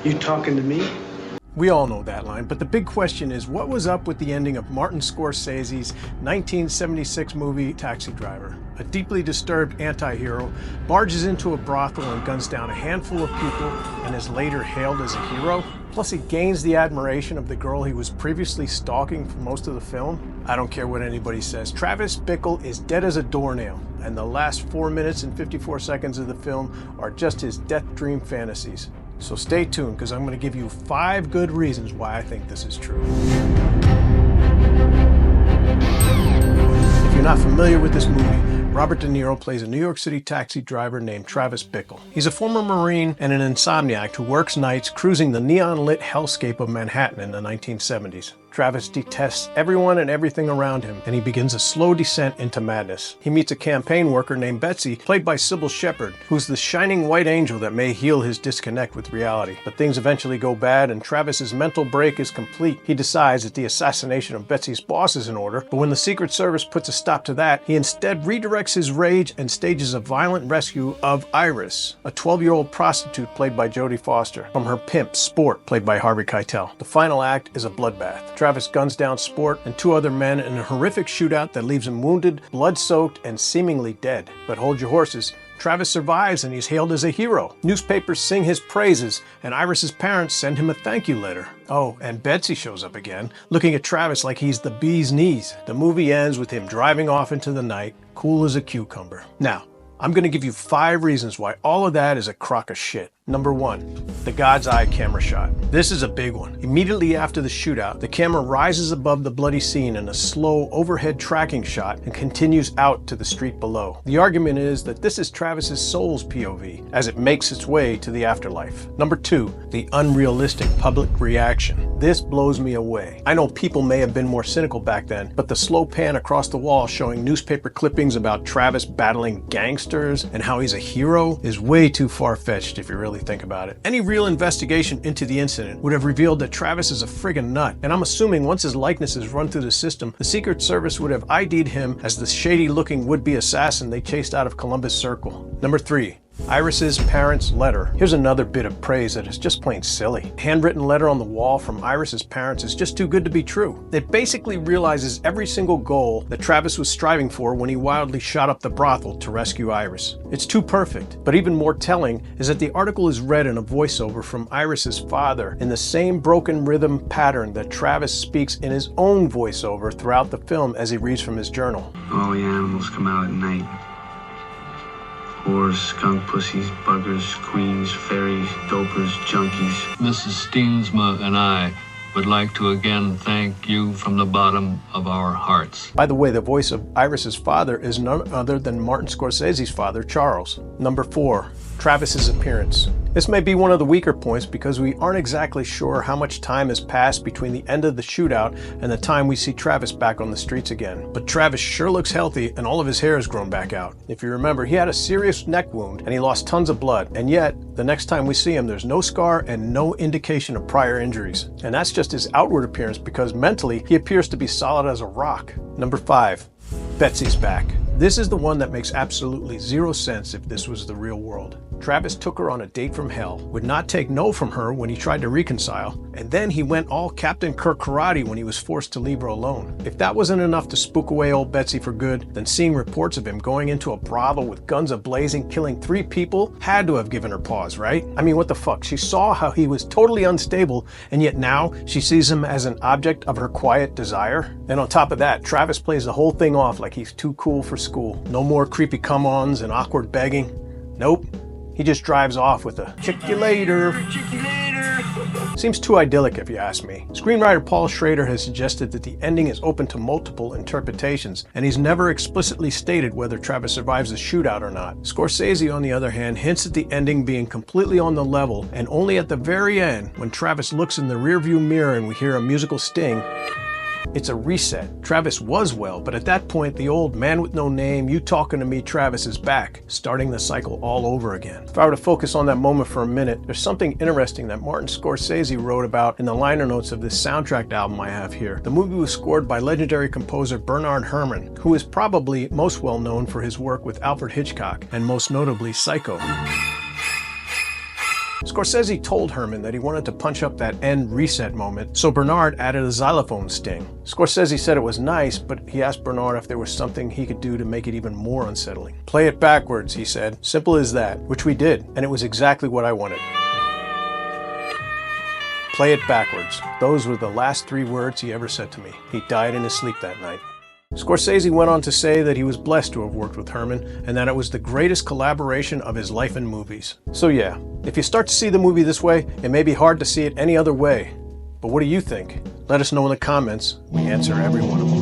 You talking to me? We all know that line, but the big question is, what was up with the ending of Martin Scorsese's 1976 movie Taxi Driver? A deeply disturbed anti-hero barges into a brothel and guns down a handful of people and is later hailed as a hero? Plus, he gains the admiration of the girl he was previously stalking for most of the film? I don't care what anybody says. Travis Bickle is dead as a doornail, and the last 4 minutes and 54 seconds of the film are just his death dream fantasies. So stay tuned, because I'm going to give you 5 good reasons why I think this is true. If you're not familiar with this movie, Robert De Niro plays a New York City taxi driver named Travis Bickle. He's a former Marine and an insomniac who works nights cruising the neon-lit hellscape of Manhattan in the 1970s. Travis detests everyone and everything around him, and he begins a slow descent into madness. He meets a campaign worker named Betsy, played by Sybil Shepherd, who's the shining white angel that may heal his disconnect with reality. But things eventually go bad, and Travis's mental break is complete. He decides that the assassination of Betsy's boss is in order, but when the Secret Service puts a stop to that, he instead redirects his rage and stages a violent rescue of Iris, a 12-year-old prostitute played by Jodie Foster, from her pimp, Sport, played by Harvey Keitel. The final act is a bloodbath. Travis guns down Sport and 2 other men in a horrific shootout that leaves him wounded, blood-soaked, and seemingly dead. But hold your horses. Travis survives and he's hailed as a hero. Newspapers sing his praises, and Iris's parents send him a thank you letter. Oh, and Betsy shows up again, looking at Travis like he's the bee's knees. The movie ends with him driving off into the night, cool as a cucumber. Now, I'm going to give you 5 reasons why all of that is a crock of shit. Number 1, the God's Eye camera shot. This is a big one. Immediately after the shootout, the camera rises above the bloody scene in a slow overhead tracking shot and continues out to the street below. The argument is that this is Travis's soul's POV as it makes its way to the afterlife. Number 2, the unrealistic public reaction. This blows me away. I know people may have been more cynical back then, but the slow pan across the wall showing newspaper clippings about Travis battling gangsters and how he's a hero is way too far-fetched if you really think about it. Any real investigation into the incident would have revealed that Travis is a friggin' nut, and I'm assuming once his likeness is run through the system, the Secret Service would have ID'd him as the shady-looking would-be assassin they chased out of Columbus Circle. Number 3, Iris's parents' letter. Here's another bit of praise that is just plain silly. A handwritten letter on the wall from Iris's parents is just too good to be true. It basically realizes every single goal that Travis was striving for when he wildly shot up the brothel to rescue Iris. It's too perfect. But even more telling is that the article is read in a voiceover from Iris's father in the same broken rhythm pattern that Travis speaks in his own voiceover throughout the film as he reads from his journal. All the animals come out at night. Whores, skunk pussies, buggers, queens, fairies, dopers, junkies. Mrs. Steensma and I would like to again thank you from the bottom of our hearts. By the way, the voice of Iris's father is none other than Martin Scorsese's father, Charles. Number 4, Travis's appearance. This may be one of the weaker points because we aren't exactly sure how much time has passed between the end of the shootout and the time we see Travis back on the streets again. But Travis sure looks healthy and all of his hair has grown back out. If you remember, he had a serious neck wound and he lost tons of blood, and yet the next time we see him there's no scar and no indication of prior injuries. And that's just his outward appearance, because mentally he appears to be solid as a rock. Number 5, Betsy's back. This is the one that makes absolutely zero sense if this was the real world. Travis took her on a date from hell, would not take no from her when he tried to reconcile, and then he went all Captain Kirk karate when he was forced to leave her alone. If that wasn't enough to spook away old Betsy for good, then seeing reports of him going into a brothel with guns a-blazing, killing 3 people, had to have given her pause, right? I mean, what the fuck? She saw how he was totally unstable, and yet now she sees him as an object of her quiet desire? And on top of that, Travis plays the whole thing off like he's too cool for school. No more creepy come-ons and awkward begging. Nope. He just drives off with a "Check you later." Seems too idyllic if you ask me. Screenwriter Paul Schrader has suggested that the ending is open to multiple interpretations, and he's never explicitly stated whether Travis survives the shootout or not. Scorsese, on the other hand, hints at the ending being completely on the level, and only at the very end, when Travis looks in the rearview mirror and we hear a musical sting, it's a reset. Travis was well, but at that point, the old man with no name, you talking to me, Travis is back, starting the cycle all over again. If I were to focus on that moment for a minute, there's something interesting that Martin Scorsese wrote about in the liner notes of this soundtrack album I have here. The movie was scored by legendary composer Bernard Herrmann, who is probably most well known for his work with Alfred Hitchcock, and most notably Psycho. Scorsese told Herman that he wanted to punch up that end reset moment, so Bernard added a xylophone sting. Scorsese said it was nice, but he asked Bernard if there was something he could do to make it even more unsettling. "Play it backwards," he said. Simple as that, which we did, and it was exactly what I wanted. Play it backwards. Those were the last 3 words he ever said to me. He died in his sleep that night. Scorsese went on to say that he was blessed to have worked with Herman and that it was the greatest collaboration of his life in movies. So yeah, if you start to see the movie this way, it may be hard to see it any other way. But what do you think? Let us know in the comments. We answer every one of them.